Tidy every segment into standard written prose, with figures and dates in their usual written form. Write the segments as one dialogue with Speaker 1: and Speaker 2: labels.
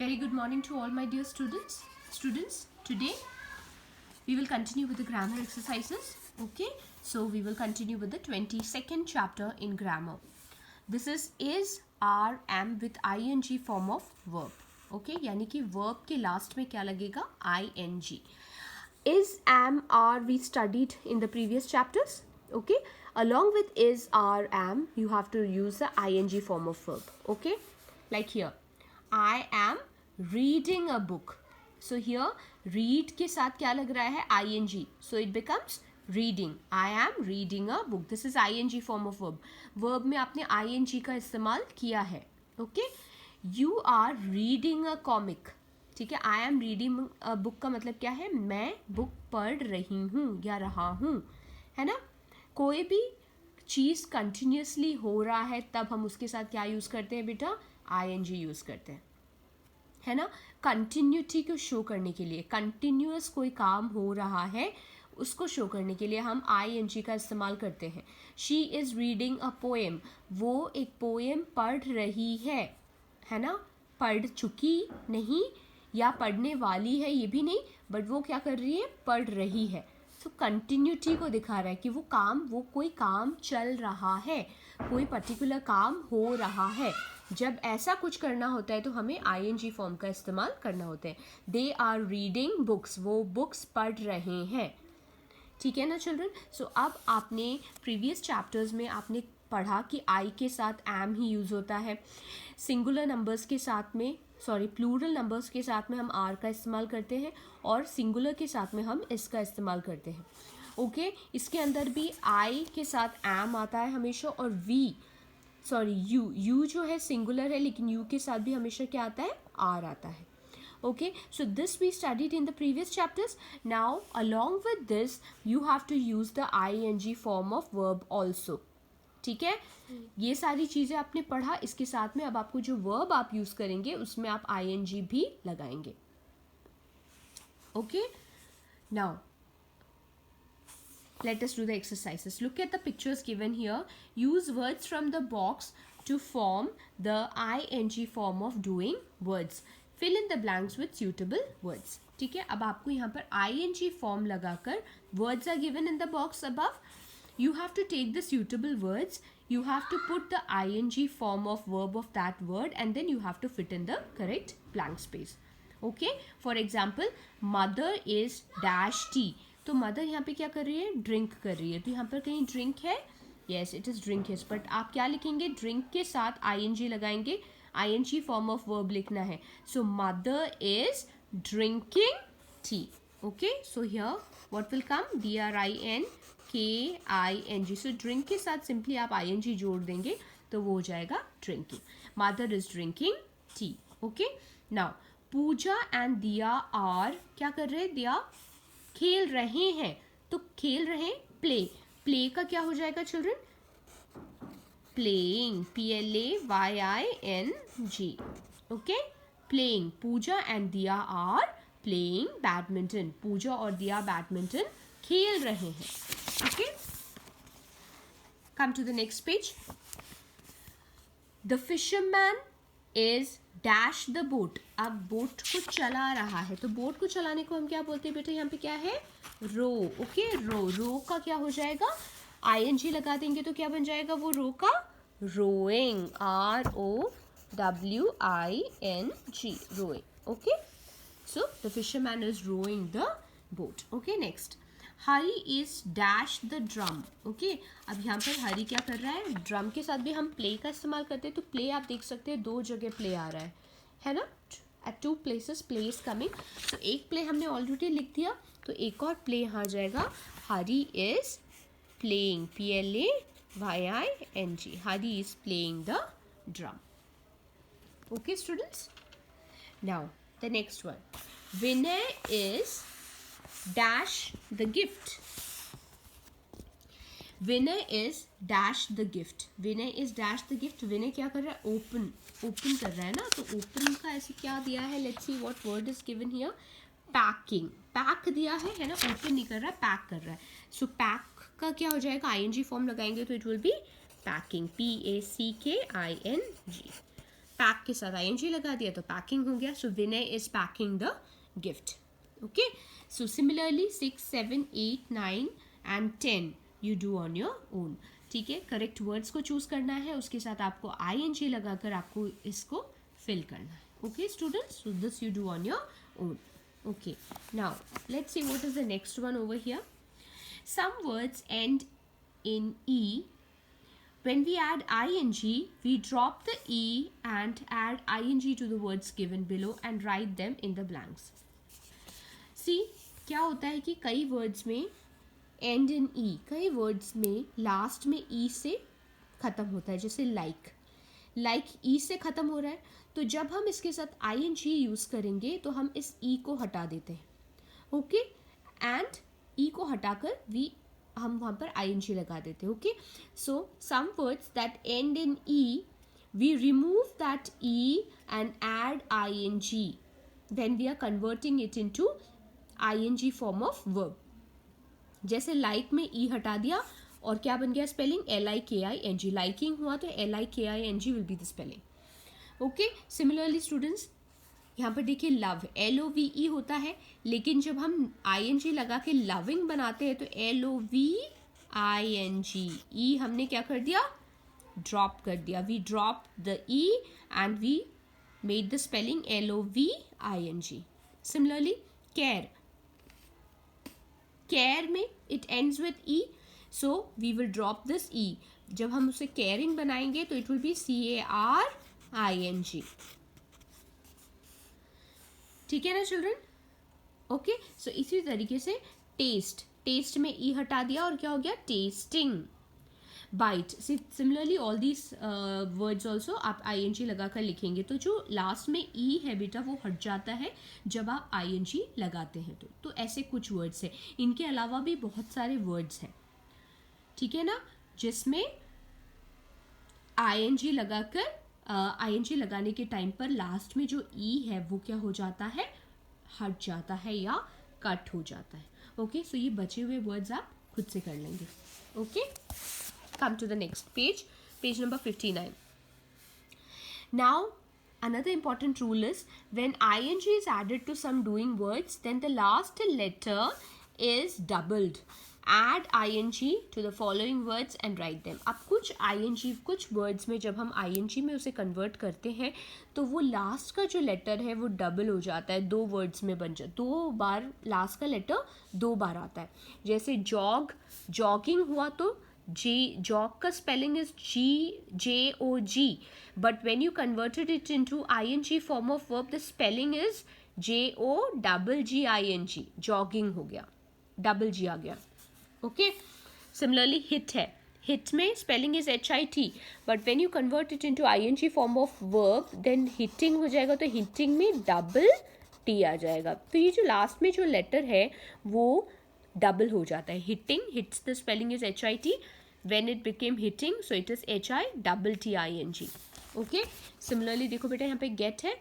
Speaker 1: Very good morning to all my dear students. Today we will continue with the grammar exercises. Okay, so we will continue with the 22nd chapter in grammar. This is, are, am with ing form of verb. Okay, यानी कि verb के last में क्या लगेगा? ing. Is, am, are we studied in the previous chapters. Okay, along with is, are, am, you have to use the ing form of verb. Okay, like here, I am reading a book. So here read के साथ क्या लग रहा है? ing. So it becomes reading. I am reading a book. This is ing form of verb. Verb में आपने ing का इस्तेमाल किया है. Okay. You are reading a comic. ठीक है. I am reading a book का मतलब क्या है? मैं बुक पढ़ रही हूँ या रहा हूँ, है ना. कोई भी चीज़ कंटिन्यूसली हो रहा है तब हम उसके साथ क्या यूज़ करते हैं बेटा? ing यूज़ करते हैं, है ना. कंटिन्यूटी को शो करने के लिए, कंटिन्यूअस कोई काम हो रहा है उसको शो करने के लिए हम ing का इस्तेमाल करते हैं. She is reading a poem. वो एक पोएम पढ़ रही है ना. पढ़ चुकी नहीं या पढ़ने वाली है ये भी नहीं, बट वो क्या कर रही है? पढ़ रही है. तो कंटिन्यूटी को दिखा रहा है कि वो कोई काम चल रहा है, कोई पर्टिकुलर काम हो रहा है. जब ऐसा कुछ करना होता है तो हमें ing फॉर्म का इस्तेमाल करना होता है. They are reading books. वो बुक्स पढ़ रहे हैं. ठीक है ना चिल्ड्रन. सो अब आपने प्रीवियस चैप्टर्स में आपने पढ़ा कि आई के साथ एम ही यूज़ होता है. सिंगुलर नंबर्स के साथ में प्लूरल नंबर्स के साथ में हम आर का इस्तेमाल करते हैं और सिंगुलर के साथ में हम इस का इस्तेमाल करते हैं. ओके, इसके अंदर भी आई के साथ एम आता है हमेशा, और यू जो है सिंगुलर है लेकिन यू के साथ भी हमेशा क्या आता है? आर आता है. Okay, so this we studied in the previous chapters. Now along with this you have to use the ing form of verb also. ठीक है, ये सारी चीज़ें आपने पढ़ा. इसके साथ में अब आपको जो verb आप यूज़ करेंगे उसमें आप ing भी लगाएंगे. Okay, now let us do the exercises. Look at the pictures given here. Use words from the box to form the ing form of doing words. Fill in the blanks with suitable words. ठीक है, अब आपको यहाँ पर ing form लगाकर words are given in the box above. You have to take the suitable words. You have to put the ing form of verb of that word and then you have to fit in the correct blank space. Okay, for example, mother is dash tea. तो mother यहाँ पे क्या कर रही है? Drink कर रही है. तो यहाँ पर कहीं ड्रिंक है? यस, इट इज़ ड्रिंक है. बट आप क्या लिखेंगे? ड्रिंक के साथ ing लगाएंगे. ing फॉर्म ऑफ वर्ब लिखना है. So mother is drinking tea. Okay, so here what will come? DRINKING. So drink के साथ सिंपली आप ing जोड़ देंगे तो वो हो जाएगा drinking. Mother is drinking tea. Okay, now Pooja and Diya are क्या कर रहे हैं? दिया खेल रहे हैं. तो खेल रहे हैं, प्ले का क्या हो जाएगा children? Playing. PLAYING. Okay, playing. Pooja and Diya are playing badminton. Pooja और दिया बैडमिंटन खेल रहे हैं. Okay, come to the next page. The fisherman is dash the boat. अब बोट को चला रहा है, तो बोट को चलाने को हम क्या बोलते हैं बेटा? यहाँ पे क्या है? रो. ओके, रो का क्या हो जाएगा? ing लगा देंगे तो क्या बन जाएगा वो रो का? Rowing. ROWING. Rowing. Okay, so the fisherman is rowing the boat. Okay, next. Hari is dash the drum. Okay, अब यहाँ पर हरी क्या कर रहा है? ड्रम के साथ भी हम प्ले का इस्तेमाल करते हैं. तो प्ले आप देख सकते हैं दो जगह प्ले आ रहा है ना. At 2 places play is coming. तो एक प्ले हमने ऑलरेडी लिख दिया तो एक और प्ले यहाँ आ जाएगा. Hari is playing. PLAYING. Hari is playing the drum. Okay students, now the next one. Vinay is dash the gift. Vinay is dash the gift. Vinay is dash the gift. Vinay क्या कर रहा है? open कर रहा है ना. तो open का ऐसे क्या दिया है? Let's see what word is given here. Packing. pack दिया है ना. open नहीं कर रहा है, pack कर रहा है. So pack का क्या हो जाएगा? ing फॉर्म लगाएंगे तो it will be packing. PACKING. Pack के साथ ing लगा दिया तो पैकिंग हो गया. So Vinay is packing the gift. Okay, so similarly 6, 7, 8, 9 and 10 you do on your own. ठीक है, करेक्ट वर्ड्स को चूज करना है, उसके साथ आपको ing लगाकर आपको इसको फिल करना है. Okay students, so this you do on your own. Okay, now let's see what is the next one over here. Some words end in e. When we add ing, we drop the e and add ing to the words given below and write them in the blanks. See, क्या होता है कि कई words में end in e, कई words में last में e से ख़त्म होता है, जैसे like e से ख़त्म हो रहा है, तो जब हम इसके साथ ing यूज़ करेंगे तो हम इस e को हटा देते हैं. ओके, एंड e को हटाकर हम वहाँ पर ing लगा देते हैं. Okay, so some words that end in e, we remove that e and add ing, then we are converting it into ing form of verb. जैसे लाइक में e हटा दिया और क्या बन गया स्पेलिंग, LIKING. लाइकिंग हुआ तो LIKING will be the spelling. Okay, similarly students यहाँ पर देखिए लव LOVE होता है, लेकिन जब हम ing लगा के लविंग बनाते हैं तो LOVING, e हमने क्या कर दिया, ड्रॉप कर दिया. We drop the e and we made the spelling LOVING. Similarly care में it ends with e, so we will drop this e. जब हम उसे केयरिंग बनाएंगे तो इट विल बी CARING. ठीक है ना चिल्ड्रन. ओके, सो इसी तरीके से टेस्ट में ई हटा दिया और क्या हो गया, testing. Bite, similarly all these words also आप ing लगा कर लिखेंगे तो जो लास्ट में ई है बेटा वो हट जाता है जब आप ing लगाते हैं तो ऐसे कुछ वर्ड्स हैं. इनके अलावा भी बहुत सारे वर्ड्स हैं, ठीक है ना, जिसमें ing लगाकर ing लगाने के टाइम पर लास्ट में जो ई है वो क्या हो जाता है, हट जाता है या कट हो जाता है. ओके, सो ये बचे हुए वर्ड्स आप खुद से कर लेंगे. Okay, come to the next page number 59. Now another important rule is when ing is added to some doing words, then the last letter is doubled. Add ing to the following words and write them. अब कुछ ing कुछ words में जब हम ing में उसे convert करते हैं तो वो last का जो letter है वो double हो जाता है, 2 words में बन जाता है. 2 बार last का letter 2 बार आता है. जैसे jogging हुआ तो jog का spelling is JOG, but when you converted it into ing form of verb the spelling is JOGGING. jogging हो गया, double G आ गया. ओके, सिमिलरली हिट है, हिट में spelling is HIT, but when you convert it into ing form of verb then hitting हो जाएगा तो hitting में डबल T आ जाएगा. तो ये जो लास्ट में जो लेटर है वो डबल हो जाता है. Hits the spelling is HIT, when it became hitting so it is HITTING. Okay, similarly देखो बेटा यहाँ पे गेट है,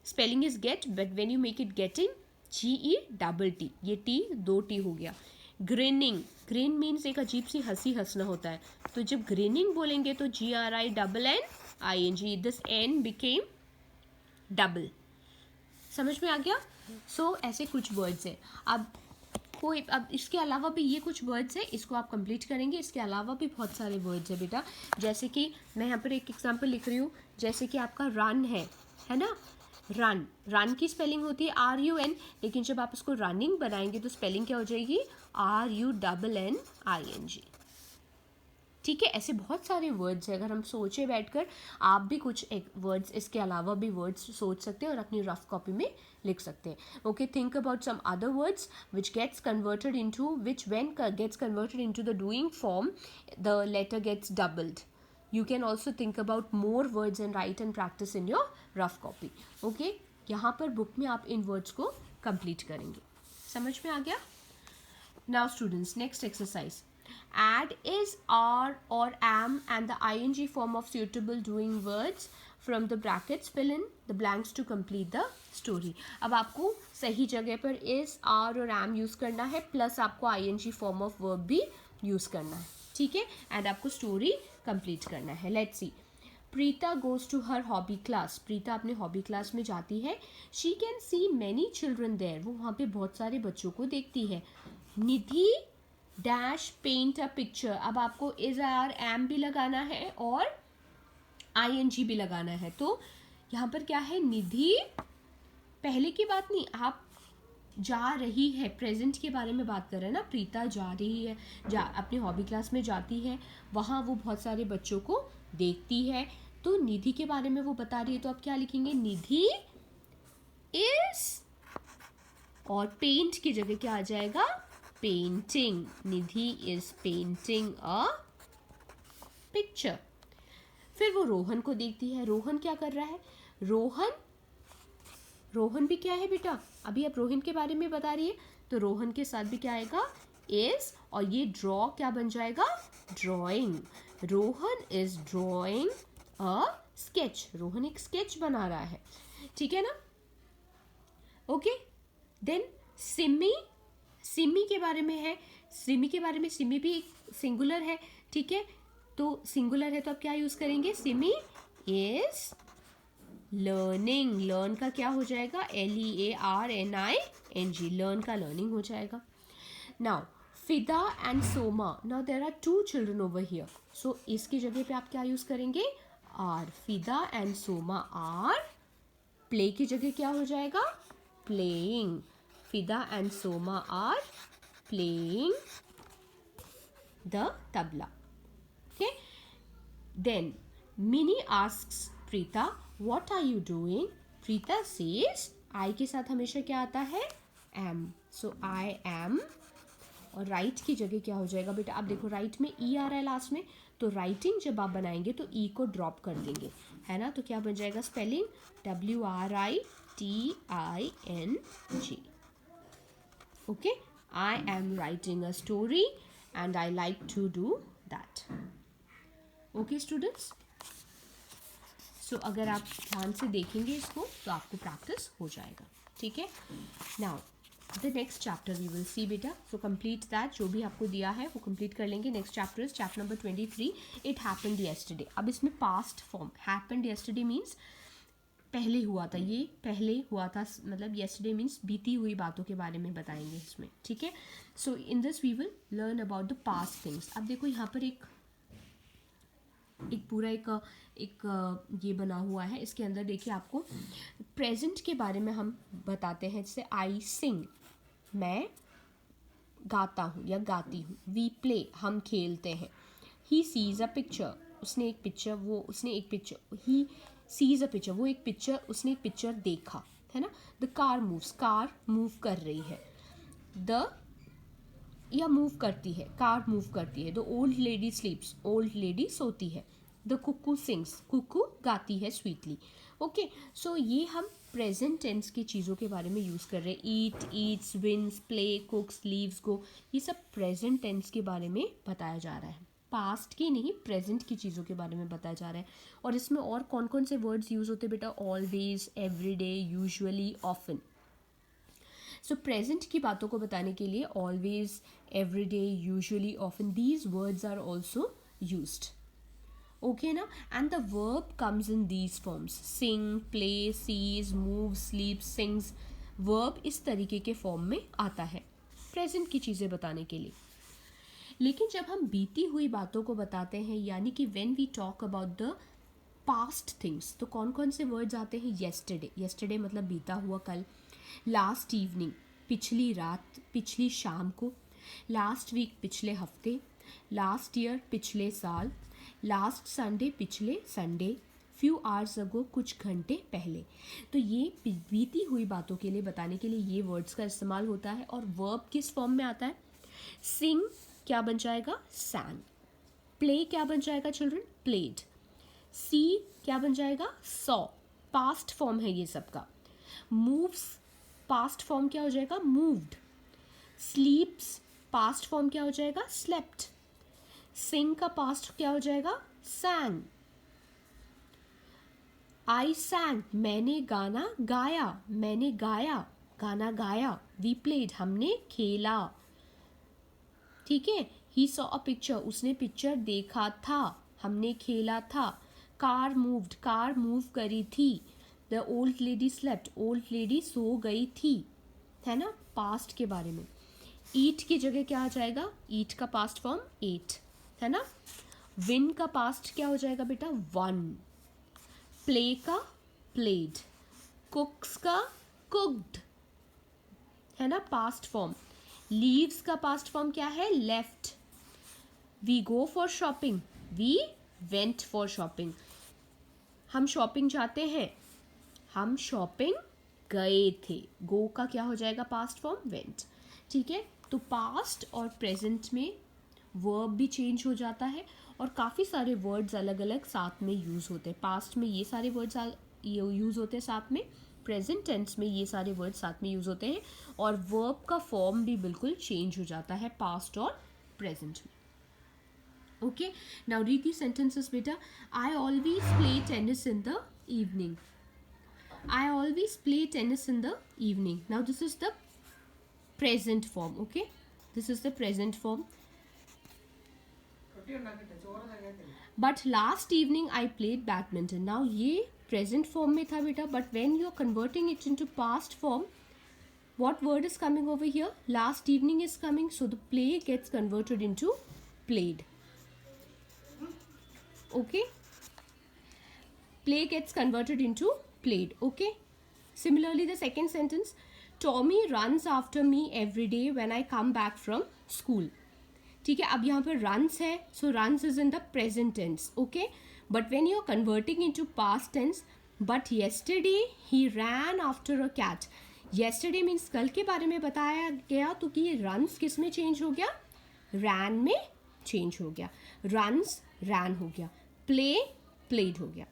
Speaker 1: spelling is get but when you make it getting GETT, ये T 2 T हो गया. ग्रिनिंग मीन्स एक अजीब सी हंसी हंसना होता है, तो जब ग्रिनिंग बोलेंगे तो GRINNING, this N became double. समझ में आ गया. सो ऐसे कुछ वर्ड्स हैं. अब इसके अलावा भी ये कुछ वर्ड्स हैं, इसको आप कंप्लीट करेंगे. इसके अलावा भी बहुत सारे वर्ड्स हैं बेटा, जैसे कि मैं यहाँ पर एक एग्जांपल लिख रही हूँ. जैसे कि आपका रन है ना, रन की स्पेलिंग होती है RUN, लेकिन जब आप इसको रनिंग बनाएंगे तो स्पेलिंग क्या हो जाएगी, RUNNING. ठीक है, ऐसे बहुत सारे वर्ड्स हैं. अगर हम सोचे बैठकर आप भी कुछ एक वर्ड्स इसके अलावा भी वर्ड्स सोच सकते हैं और अपनी रफ कॉपी में लिख सकते हैं. Okay, think about some other words which gets converted into which when gets converted into the doing form the letter gets doubled. You can also think about more words and write and practice in your rough copy. Okay, यहाँ पर book में आप इन words को complete करेंगे. समझ में आ गया. Now students, next exercise. Add is, are or am and the ing form of suitable doing words from the brackets. Fill in the blanks to complete the story. अब आपको सही जगह पर is, are और am यूज़ करना है, plus आपको ing form of verb भी यूज़ करना है. ठीक है, एंड आपको स्टोरी कंप्लीट करना है. Let's see. Preeta goes to her hobby class, Preeta अपने हॉबी क्लास में जाती है. She can see many children there, वो वहाँ पे बहुत सारे बच्चों को देखती है. Nidhi dash paint a picture, अब आपको इज आर एम भी लगाना है और ING भी लगाना है. तो यहाँ पर क्या है, निधि पहले की बात नहीं, आप जा रही है, प्रेजेंट के बारे में बात कर रहे हैं ना. प्रीता जा रही है, अपनी हॉबी क्लास में जाती है, वहाँ वो बहुत सारे बच्चों को देखती है. तो निधि के बारे में वो बता रही है, तो आप क्या लिखेंगे, निधि इज, और पेंट की जगह क्या आ जाएगा, painting. Nidhi is painting a picture. फिर वो रोहन को देखती है. रोहन क्या कर रहा है, रोहन भी क्या है बेटा, अभी आप रोहन के बारे में बता रही है, तो रोहन के साथ भी क्या आएगा, इज, और ये ड्रॉ क्या बन जाएगा, drawing. Rohan is drawing a sketch, Rohan एक स्केच बना रहा है. ठीक है ना. ओके. देन सिमी, सिमी के बारे में है, सिमी के बारे में, सिमी भी एक सिंगुलर है. ठीक है, तो सिंगुलर है तो आप क्या यूज करेंगे, सिमी इज लर्निंग. लर्न का क्या हो जाएगा, LEARNING, लर्न का लर्निंग हो जाएगा. Now Fida and Soma, now there are 2 children over here, so इसकी जगह पे आप क्या यूज करेंगे, आर. फिदा एंड सोमा आर, प्ले की जगह क्या हो जाएगा, playing. Fida and Soma are playing the tabla. Okay, then Minnie asks Preeta, what are you doing? Preeta says, I के साथ हमेशा क्या आता है, am. So I am, और राइट की जगह क्या हो जाएगा बेटा, आप देखो राइट में E आ रहा है लास्ट में, तो राइटिंग जब आप बनाएंगे तो E को ड्रॉप कर देंगे, है ना. तो क्या बन जाएगा, spelling WRITING. Okay, I am writing a story and I like to do that. Okay students, so अगर आप ध्यान से देखेंगे इसको तो आपको प्रैक्टिस हो जाएगा. ठीक है. Now the next chapter we will see बेटा, सो कंप्लीट दैट, जो भी आपको दिया है वो कंप्लीट कर लेंगे. Next chapter is chapter number 23, it happened yesterday. अब इसमें past form, happened yesterday means पहले हुआ था, ये पहले हुआ था, मतलब येस्टरडे मीन्स बीती हुई बातों के बारे में बताएंगे इसमें. ठीक है. So in this we will learn about the past things. अब देखो यहाँ पर एक पूरा एक ये बना हुआ है, इसके अंदर देखिए आपको प्रेजेंट के बारे में हम बताते हैं. जैसे आई सिंग, मैं गाता हूँ या गाती हूँ. वी प्ले, हम खेलते हैं. ही सीज अ पिक्चर, उसने एक picture, he sees a picture, वो एक पिक्चर, उसने एक पिक्चर देखा, है ना. The car moves, car move कर रही है. या मूव करती है, कार मूव करती है. The old lady स्लीप्स, old lady सोती है. द कुकू सिंग्स, कुकू गाती है स्वीटली. ओके, सो ये हम प्रेजेंट टेंस की चीज़ों के बारे में यूज़ कर रहे हैं. Eat, eats, wins, play, cooks, leaves, go, ये सब प्रेजेंट टेंस के बारे में बताया जा रहा है. पास्ट की नहीं, प्रेजेंट की चीज़ों के बारे में बताया जा रहा है. और इसमें और कौन कौन से वर्ड्स यूज़ होते हैं बेटा, always, everyday, usually, often. So present की बातों को बताने के लिए always, everyday, usually, often, these words are also used. Okay ना. And the verb comes in these forms, sing, play, sees, move, sleep, sings. Verb इस तरीके के फॉर्म में आता है प्रेजेंट की चीज़ें बताने के लिए. लेकिन जब हम बीती हुई बातों को बताते हैं, यानी कि when we talk about the past things, तो कौन कौन से वर्ड्स आते हैं, येस्टरडे, येस्टरडे मतलब बीता हुआ कल. लास्ट इवनिंग, पिछली रात, पिछली शाम को. लास्ट वीक, पिछले हफ्ते. लास्ट ईयर, पिछले साल. लास्ट संडे, पिछले संडे. फ्यू आवर्स अगो, कुछ घंटे पहले. तो ये बीती हुई बातों के लिए बताने के लिए ये वर्ड्स का इस्तेमाल होता है. और वर्ब किस फॉर्म में आता है, सिंग क्या बन जाएगा, sang. प्ले क्या बन जाएगा चिल्ड्रन, played. सी क्या बन जाएगा, saw. पास्ट फॉर्म है ये सबका. मूव्स, पास्ट फॉर्म क्या हो जाएगा, moved. स्लीप्स, पास्ट फॉर्म क्या हो जाएगा, slept. सिंग का पास्ट क्या हो जाएगा, sang. आई sang, मैंने गाना गाया, मैंने गाया, गाना गाया. वी played, हमने खेला. ठीक है. ही सॉ अ पिक्चर, उसने पिक्चर देखा था, हमने खेला था. कार मूव्ड, कार मूव करी थी. The old lady slept, old lady so गई थी, है ना, पास्ट के बारे में. ईट की जगह क्या आ जाएगा, ईट का पास्ट फॉर्म एट, है ना. विन का पास्ट क्या हो जाएगा बेटा, वन. प्ले का प्लेड. कुक्स का कुक्ड, है ना, पास्ट फॉर्म. लीव्स का पास्ट फॉर्म क्या है, left. We go for shopping, we went for shopping. हम शॉपिंग जाते हैं, हम शॉपिंग गए थे. गो का क्या हो जाएगा पास्ट फॉर्म, वेंट. ठीक है, तो पास्ट और प्रेजेंट में वर्ब भी चेंज हो जाता है और काफ़ी सारे वर्ड्स अलग अलग साथ में यूज़ होते हैं. पास्ट में ये सारे वर्ड्स यूज़ होते हैं साथ में, प्रेजेंट टेंस में ये सारे वर्ड्स साथ में यूज़ होते हैं, और वर्ब का फॉर्म भी बिल्कुल चेंज हो जाता है पास्ट और प्रेजेंट में. Okay, now read the sentences beta. I always play tennis in the evening. I always play tennis in the evening. Now this is the present form. Okay, this is the present form. But last evening I played badminton. Now ये present form में था बेटा, but when you are converting it into past form, what word is coming over here, last evening is coming, so the play gets converted into played. Okay, play gets converted into played. Okay, similarly the second sentence, Tommy runs after me every day when I come back from school. ठीक है, अब यहाँ पर runs है, so runs is in the present tense. Okay, but when you are converting into past tense, but yesterday he ran after a cat. Yesterday means कल के बारे में बताया गया, तो कि runs किस में change हो गया, ran में change हो गया. runs ran हो गया, play played हो गया.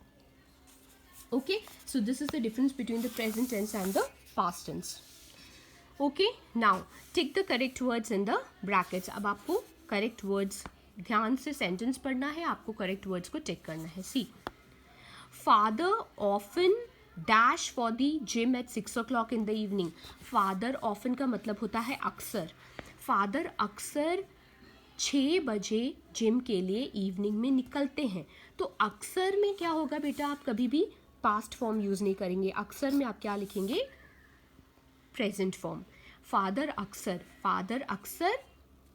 Speaker 1: Okay, so this is the difference between the present tense and the past tense. Okay, now tick the correct words in the brackets. अब आपको correct words, ध्यान से sentence पढ़ना है, आपको correct words को tick करना है. See, father often dash for the gym at 6 o'clock in the evening. father often का मतलब होता है अक्सर. father अक्सर 6 बजे जिम के लिए इवनिंग में निकलते हैं. तो अक्सर में क्या होगा बेटा, आप कभी भी पास्ट फॉर्म यूज़ नहीं करेंगे. अक्सर में आप क्या लिखेंगे, प्रेजेंट फॉर्म. फादर अक्सर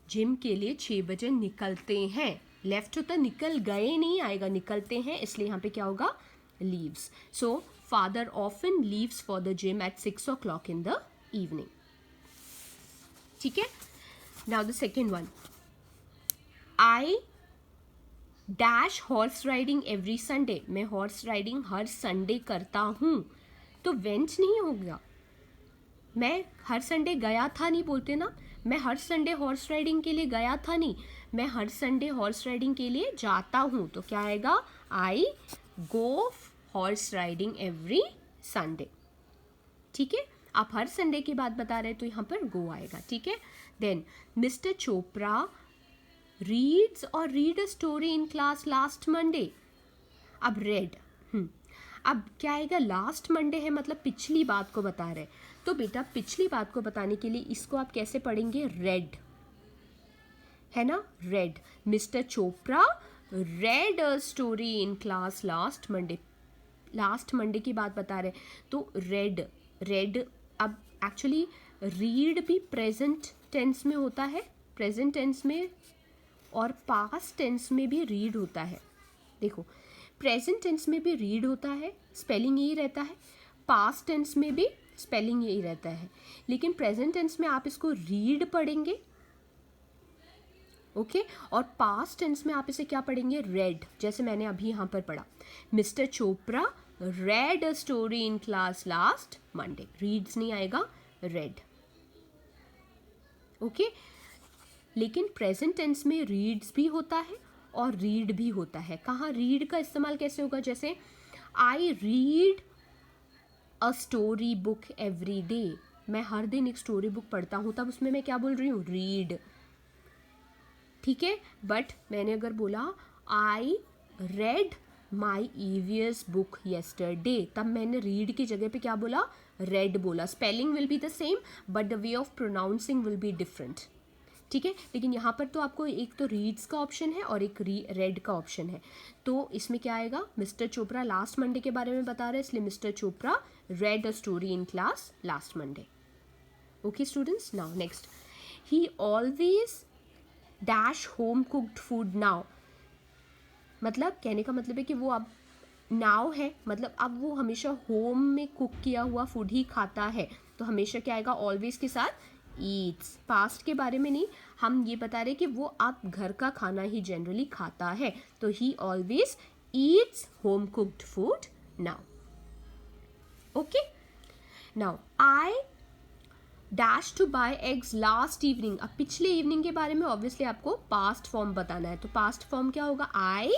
Speaker 1: जिम के लिए 6 बजे निकलते हैं. लेफ्ट होता निकल गए नहीं आएगा, निकलते हैं, इसलिए यहाँ पे क्या होगा, leaves. So father often leaves for the gym eight 6 o'clock in the evening. ठीक है, now the second one, I dash horse riding every Sunday. मैं हॉर्स राइडिंग हर संडे करता हूँ. तो वेंट नहीं हो गया, मैं हर संडे गया था नहीं बोलते ना, मैं हर संडे हॉर्स राइडिंग के लिए गया था नहीं, मैं हर संडे हॉर्स राइडिंग के लिए जाता हूँ. तो क्या आएगा, आई गो हॉर्स राइडिंग एवरी संडे. ठीक है, आप हर संडे की बात बता रहे हैं तो यहाँ पर गो आएगा. ठीक है, देन मिस्टर चोपड़ा रीड्स और read a story in class last Monday. अब रेड, अब क्या आएगा, लास्ट मंडे है मतलब पिछली बात को बता रहे. तो बेटा पिछली बात को बताने के लिए इसको आप कैसे पढ़ेंगे, रेड, है ना, red. Mister Chopra red a story in class last Monday. Last Monday की बात बता रहे, तो रेड. अब एक्चुअली रीड भी प्रेजेंट टेंस में होता है, प्रेजेंट टेंस में, और पास्ट टेंस में भी रीड होता है. देखो, प्रेजेंट टेंस में भी रीड होता है, स्पेलिंग यही रहता है. पास्ट टेंस में भी स्पेलिंग यही रहता है, लेकिन प्रेजेंट टेंस में आप इसको रीड पढ़ेंगे. ओके, और पास्ट टेंस में आप इसे क्या पढ़ेंगे, रेड. जैसे मैंने अभी यहाँ पर पढ़ा, mister Chopra red a story in class last Monday. Reads नहीं आएगा, रेड. ओके, लेकिन प्रेजेंट टेंस में रीड्स भी होता है और रीड भी होता है. कहाँ रीड का इस्तेमाल कैसे होगा, जैसे I read a story book every day. मैं हर दिन एक स्टोरी बुक पढ़ता हूँ, तब उसमें मैं क्या बोल रही हूँ, रीड. ठीक है, बट मैंने अगर बोला I read my EVS book yesterday, तब मैंने रीड की जगह पे क्या बोला, रेड बोला. Spelling will be the same but the way of pronouncing will be different. ठीक है, लेकिन यहाँ पर तो आपको एक तो रीड्स का ऑप्शन है और एक रेड का ऑप्शन है, तो इसमें क्या आएगा, मिस्टर चोपड़ा लास्ट मंडे के बारे में बता रहे हैं, इसलिए mister Chopra read a story in class last Monday. Okay students, now next, he always dash home cooked food now. मतलब कहने का मतलब है कि वो अब नाउ है, मतलब अब वो हमेशा होम में कुक किया हुआ फूड ही खाता है, तो हमेशा क्या आएगा, ऑलवेज के साथ ईट्स। पास्ट के बारे में नहीं, हम ये बता रहे कि वो अब घर का खाना ही जनरली खाता है, तो he always eats home cooked food now. Okay, now I dash to buy eggs last evening. अब पिछले इवनिंग के बारे में ऑब्वियसली आपको पास्ट फॉर्म बताना है, तो पास्ट फॉर्म क्या होगा, आई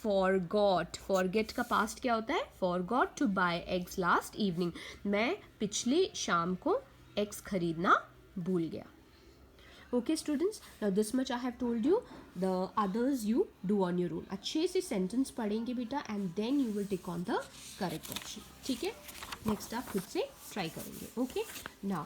Speaker 1: फॉरगॉट। फॉरगेट का पास्ट क्या होता है, forgot to buy eggs last evening. मैं पिछले शाम को एग्स खरीदना भूल गया। Okay students, now this much I have told you, the others you do on your own. अच्छे से सेंटेंस पढ़ेंगे बेटा, and then you will tick on the correct option. ठीक है, नेक्स्ट आप खुद से ट्राई करेंगे। Okay, now